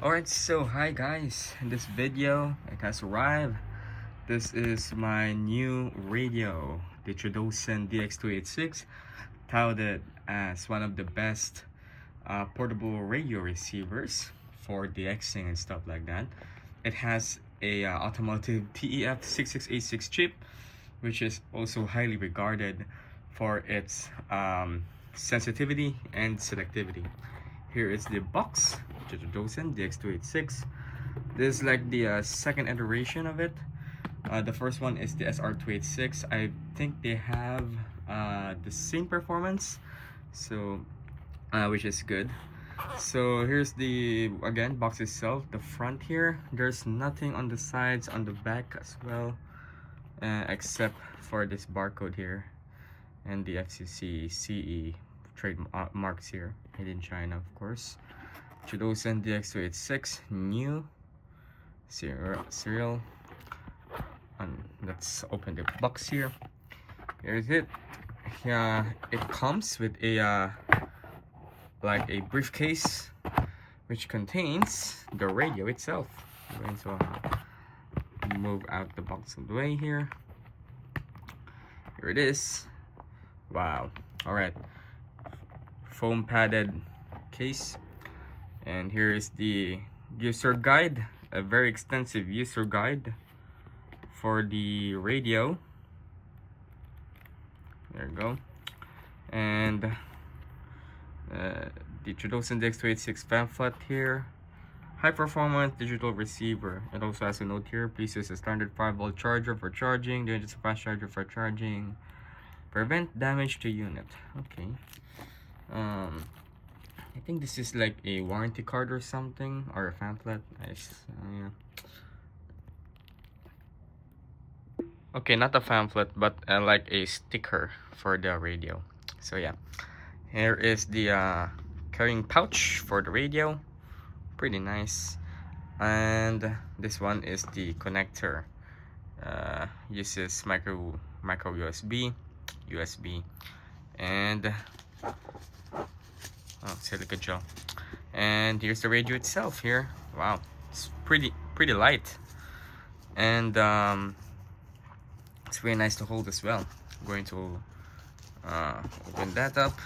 Alright, so hi guys, in this video it has arrived. This is my new radio, the Qodosen DX-286, touted as one of the best portable radio receivers for DXing and stuff like that. It has a automotive TEF6686 chip, which is also highly regarded for its sensitivity and selectivity. Here is the box, Qodosen DX-286. This is like the second iteration of it. The first one is the SR286. I think they have the same performance, so which is good. So here's the box itself. The front here, there's nothing on the sides, on the back as well, except for this barcode here and the FCC CE trademarks here, made in China, of course. Qodosen DX-286 new serial. And let's open the box here. Here's it. It comes with a like a briefcase which contains the radio itself. I'm going to move out the box of the way here. Here it is. Wow. All right. Foam padded case, and here is the user guide, a very extensive user guide for the radio. There you go. And the Qodosen DX-286 pamphlet here. High performance digital receiver. It also has a note here: please use a standard 5-volt charger for charging. Don't use a fast charger for charging. Prevent damage to unit. Okay. I think this is like a warranty card or something, or a pamphlet. Yeah. Okay, not a pamphlet, but like a sticker for the radio. So yeah, here is the carrying pouch for the radio. Pretty nice. And this one is the connector. Uses micro USB, and silica gel. And here's the radio itself here. Wow, it's pretty light, and it's very nice to hold as well. I'm going to open that up.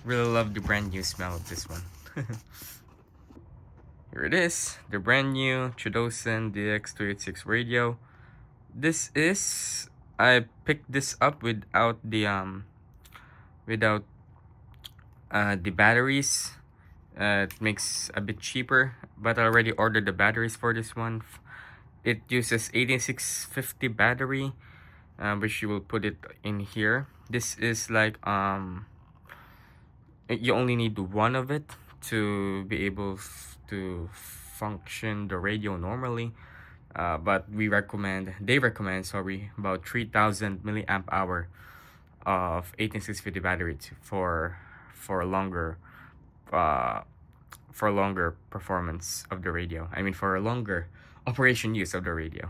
Really love the brand new smell of this one. Here it is, the brand new Qodosen DX-286 radio. This is, I picked this up without the batteries. It makes a bit cheaper, but I already ordered the batteries for this one. It uses 18650 battery, which you will put it in here. This is like you only need one of it to be able to function the radio normally. But they recommend about 3000 milliamp hour of 18650 battery for longer performance of the radio. I mean, for a longer operation use of the radio.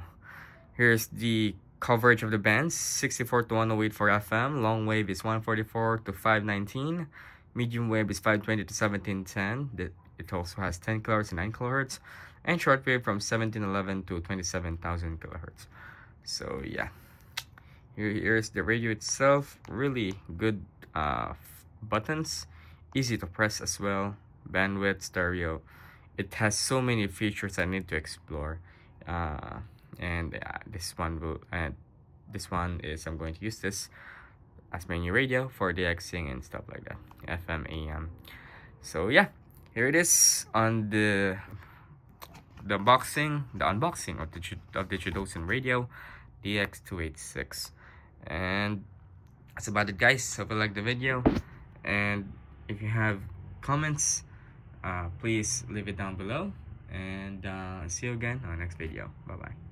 Here's the coverage of the bands: 64 to 108 for FM, long wave is 144 to 519, medium wave is 520 to 1710. It also has 10 kHz and 9 kHz, and shortwave from 1711 to 27,000 kHz. So yeah, here's the radio itself. Really good buttons, easy to press as well. Bandwidth, stereo. It has so many features I need to explore. This one is, I'm going to use this as my new radio for DXing and stuff like that, FM, AM. So yeah, here it is on the unboxing of the Qodosen radio DX-286. And that's about it, guys. Hope you like the video, and if you have comments, please leave it down below, and see you again on the next video. Bye bye.